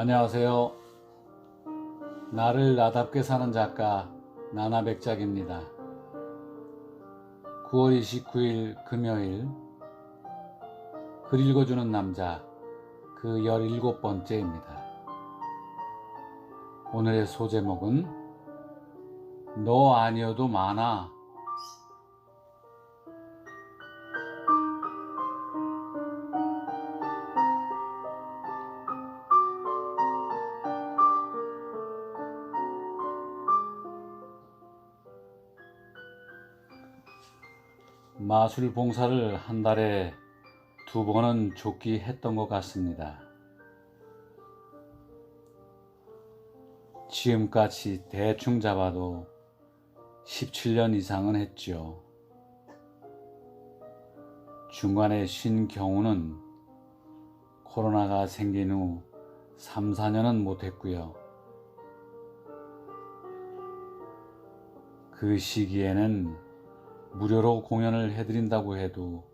안녕하세요. 나를 나답게 사는 작가 나나백작입니다. 9월 29일 금요일 글 읽어주는 남자 그 17번째입니다. 오늘의 소제목은 너 아니어도 많아. 마술 봉사를 한 달에 2번은 좋게 했던 것 같습니다. 지금까지 대충 잡아도 17년 이상은 했죠. 중간에 쉰 경우는 코로나가 생긴 후 3, 4년은 못했고요. 그 시기에는 무료로 공연을 해드린다고 해도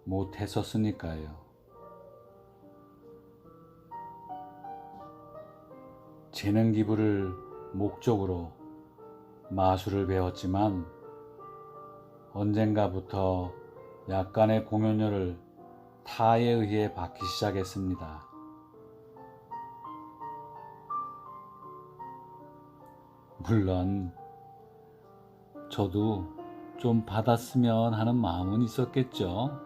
못했었으니까요. 재능 기부를 목적으로 마술을 배웠지만 언젠가부터 약간의 공연료를 타에 의해 받기 시작했습니다. 물론 저도 좀 받았으면 하는 마음은 있었겠죠.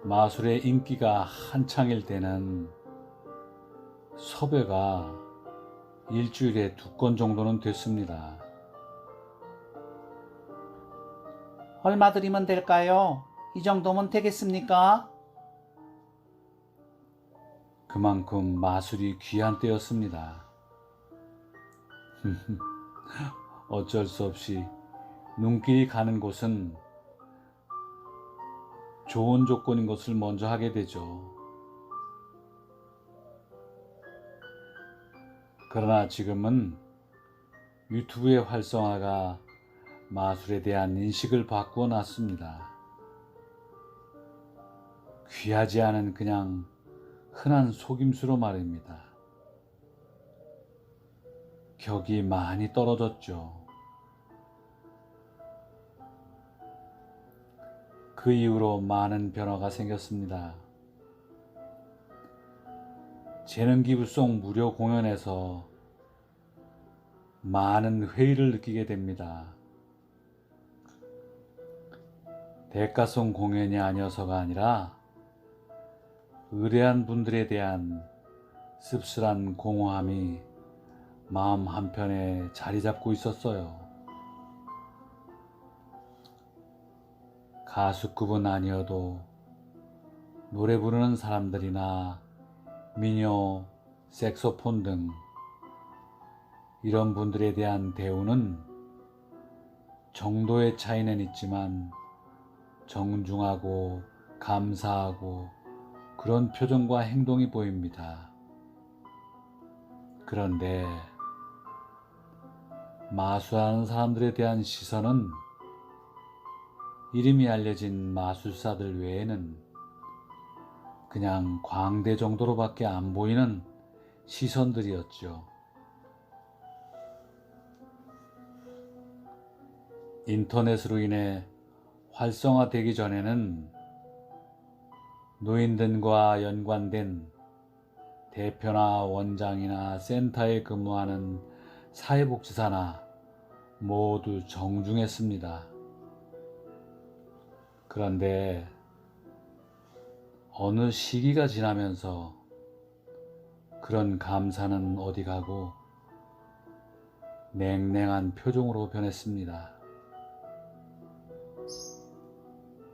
마술의 인기가 한창일 때는 섭외가 일주일에 2건 정도는 됐습니다. 얼마 드리면 될까요? 이 정도면 되겠습니까? 그만큼 마술이 귀한 때였습니다. 어쩔 수 없이 눈길이 가는 곳은 좋은 조건인 것을 먼저 하게 되죠. 그러나 지금은 유튜브의 활성화가 마술에 대한 인식을 바꾸어 놨습니다. 귀하지 않은 그냥 흔한 속임수로 말입니다. 격이 많이 떨어졌죠. 그 이후로 많은 변화가 생겼습니다. 재능 기부송 무료 공연에서 많은 회의를 느끼게 됩니다. 대가송 공연이 아니어서가 아니라 의뢰한 분들에 대한 씁쓸한 공허함이 마음 한편에 자리 잡고 있었어요. 가수급은 아니어도 노래 부르는 사람들이나 민요, 색소폰 등 이런 분들에 대한 대우는 정도의 차이는 있지만 정중하고 감사하고 그런 표정과 행동이 보입니다. 그런데 마술하는 사람들에 대한 시선은 이름이 알려진 마술사들 외에는 그냥 광대 정도로밖에 안 보이는 시선들이었죠. 인터넷으로 인해 활성화되기 전에는 노인들과 연관된 대표나 원장이나 센터에 근무하는 사회복지사나 모두 정중했습니다. 그런데 어느 시기가 지나면서 그런 감사는 어디 가고 냉랭한 표정으로 변했습니다.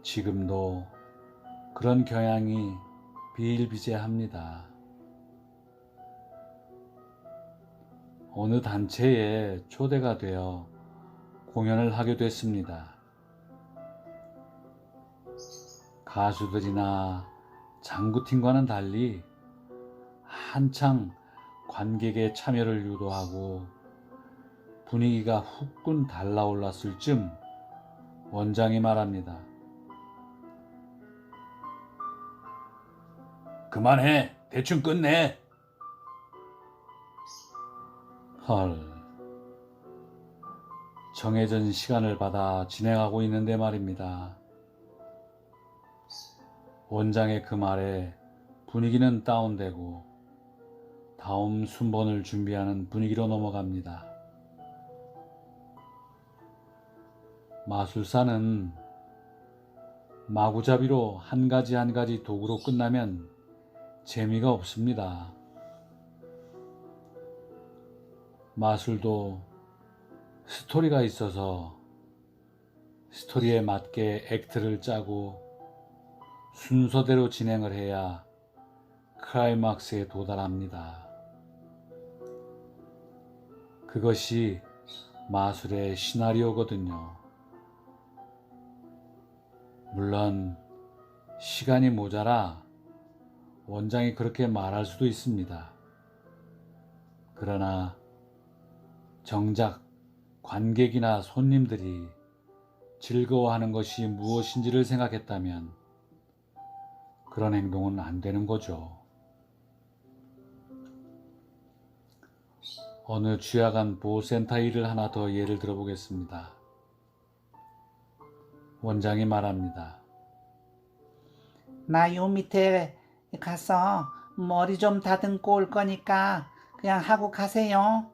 지금도 그런 경향이 비일비재합니다. 어느 단체에 초대가 되어 공연을 하게 됐습니다. 가수들이나 장구팀과는 달리 한창 관객의 참여를 유도하고 분위기가 후끈 달라올랐을 쯤 원장이 말합니다. 그만해. 대충 끝내. 헐. 정해진 시간을 받아 진행하고 있는데 말입니다. 원장의 그 말에 분위기는 다운되고 다음 순번을 준비하는 분위기로 넘어갑니다. 마술사는 마구잡이로 한 가지 한 가지 도구로 끝나면 재미가 없습니다. 마술도 스토리가 있어서 스토리에 맞게 액트를 짜고 순서대로 진행을 해야 클라이막스에 도달합니다. 그것이 마술의 시나리오거든요. 물론 시간이 모자라 원장이 그렇게 말할 수도 있습니다. 그러나 정작 관객이나 손님들이 즐거워하는 것이 무엇인지를 생각했다면 그런 행동은 안 되는 거죠. 어느 쥐약한 보호센터 일을 하나 더 예를 들어보겠습니다. 원장이 말합니다. 나 요 밑에 가서 머리 좀 다듬고 올 거니까 그냥 하고 가세요.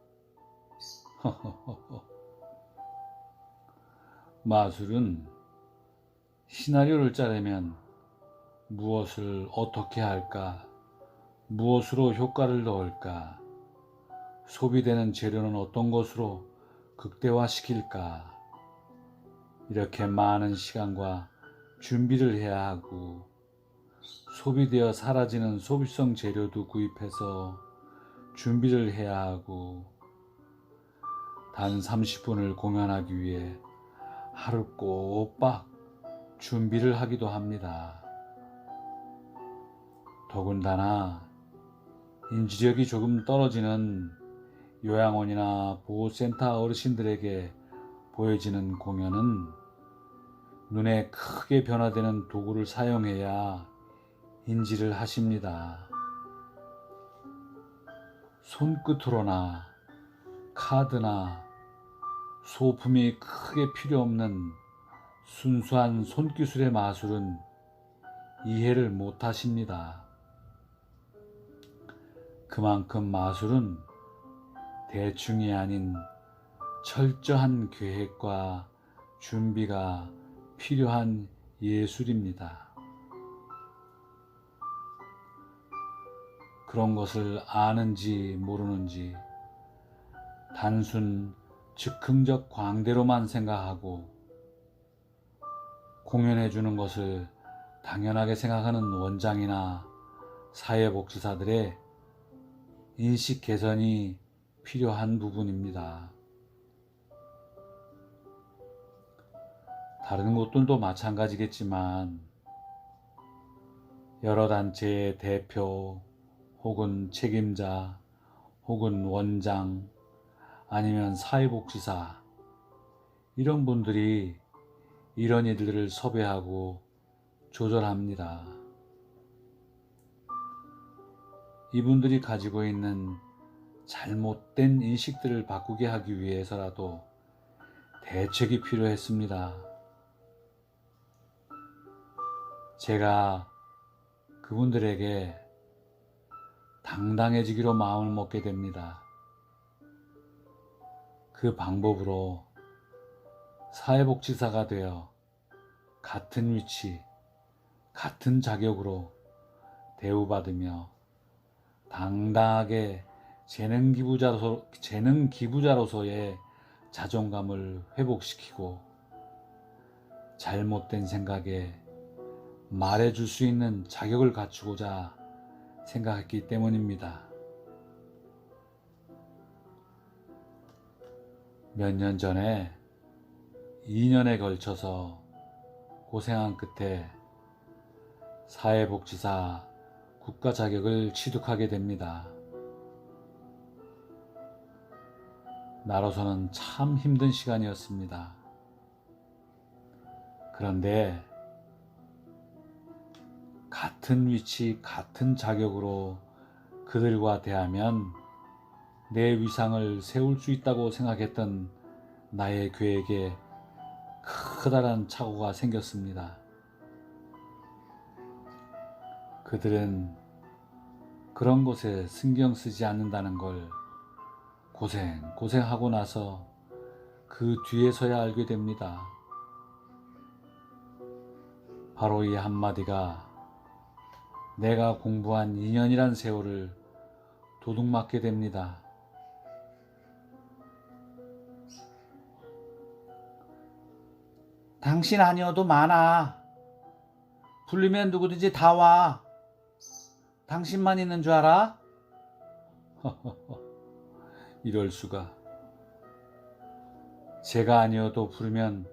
마술은 시나리오를 짜려면 무엇을 어떻게 할까, 무엇으로 효과를 넣을까, 소비되는 재료는 어떤 것으로 극대화시킬까, 이렇게 많은 시간과 준비를 해야 하고 소비되어 사라지는 소비성 재료도 구입해서 준비를 해야 하고 단 30분을 공연하기 위해 하루 꼬박 준비를 하기도 합니다. 더군다나 인지력이 조금 떨어지는 요양원이나 보호센터 어르신들에게 보여지는 공연은 눈에 크게 변화되는 도구를 사용해야 인지를 하십니다. 손끝으로나 카드나 소품이 크게 필요 없는 순수한 손기술의 마술은 이해를 못 하십니다. 그만큼 마술은 대충이 아닌 철저한 계획과 준비가 필요한 예술입니다. 그런 것을 아는지 모르는지 단순 즉흥적 광대로만 생각하고 공연해 주는 것을 당연하게 생각하는 원장이나 사회복지사들의 인식 개선이 필요한 부분입니다. 다른 곳들도 마찬가지겠지만 여러 단체의 대표 혹은 책임자 혹은 원장 아니면 사회복지사 이런 분들이 이런 일들을 섭외하고 조절합니다. 이분들이 가지고 있는 잘못된 인식들을 바꾸게 하기 위해서라도 대책이 필요했습니다. 제가 그분들에게 당당해지기로 마음을 먹게 됩니다. 그 방법으로 사회복지사가 되어 같은 위치, 같은 자격으로 대우받으며 당당하게 재능 기부자로서의 자존감을 회복시키고 잘못된 생각에 말해줄 수 있는 자격을 갖추고자 생각했기 때문입니다. 몇 년 전에 2년에 걸쳐서 고생한 끝에 사회복지사 국가 자격을 취득하게 됩니다. 나로서는 참 힘든 시간이었습니다. 그런데 같은 위치, 같은 자격으로 그들과 대하면 내 위상을 세울 수 있다고 생각했던 나의 계획에 커다란 착오가 생겼습니다. 그들은 그런 것에 신경 쓰지 않는다는 걸 고생하고 나서 그 뒤에서야 알게 됩니다. 바로 이 한마디가 내가 공부한 2년이란 세월을 도둑맞게 됩니다. 당신 아니어도 많아. 불리면 누구든지 다 와. 당신만 있는 줄 알아? 이럴 수가. 제가 아니어도 부르면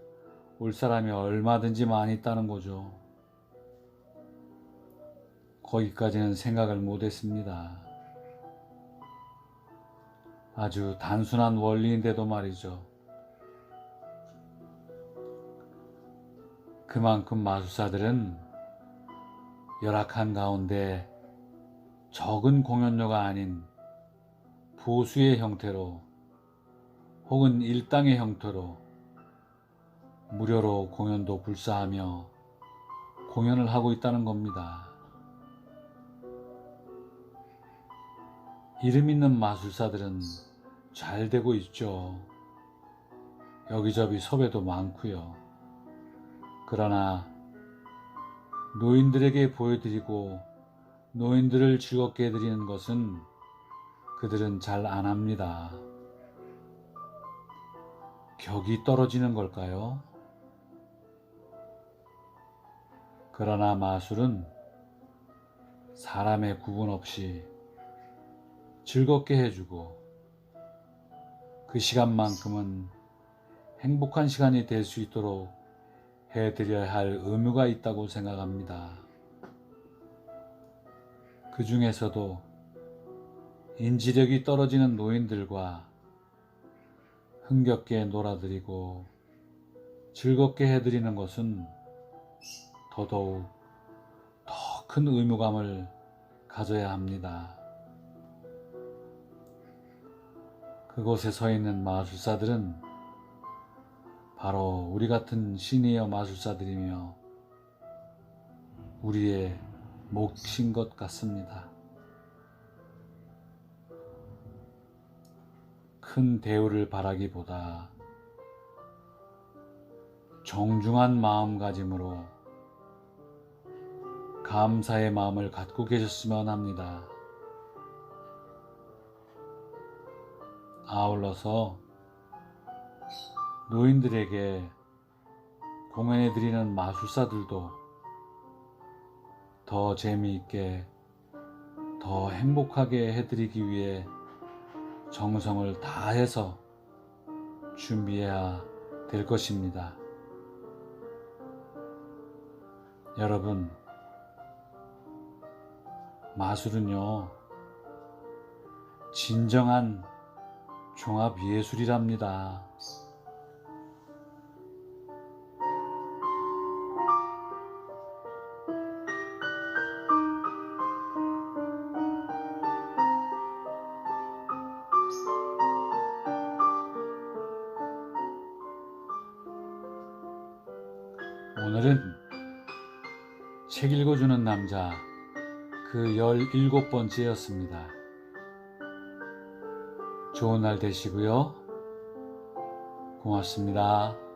올 사람이 얼마든지 많이 있다는 거죠. 거기까지는 생각을 못했습니다. 아주 단순한 원리인데도 말이죠. 그만큼 마술사들은 열악한 가운데 적은 공연료가 아닌 보수의 형태로 혹은 일당의 형태로 무료로 공연도 불사하며 공연을 하고 있다는 겁니다. 이름 있는 마술사들은 잘 되고 있죠. 여기저기 섭외도 많고요. 그러나 노인들에게 보여드리고 노인들을 즐겁게 해드리는 것은 그들은 잘 안 합니다. 격이 떨어지는 걸까요? 그러나 마술은 사람의 구분 없이 즐겁게 해주고 그 시간만큼은 행복한 시간이 될 수 있도록 해드려야 할 의무가 있다고 생각합니다. 그 중에서도 인지력이 떨어지는 노인들과 흥겹게 놀아드리고 즐겁게 해드리는 것은 더더욱 더 큰 의무감을 가져야 합니다. 그곳에 서 있는 마술사들은 바로 우리 같은 시니어 마술사들이며 우리의 몫인 것 같습니다. 큰 대우를 바라기보다 정중한 마음가짐으로 감사의 마음을 갖고 계셨으면 합니다. 아울러서 노인들에게 공연해드리는 마술사들도 더 재미있게, 더 행복하게 해드리기 위해 정성을 다해서 준비해야 될 것입니다. 여러분, 마술은요, 진정한 종합예술이랍니다. 오늘은 책 읽어주는 남자 그 17번째였습니다. 좋은 날 되시고요. 고맙습니다.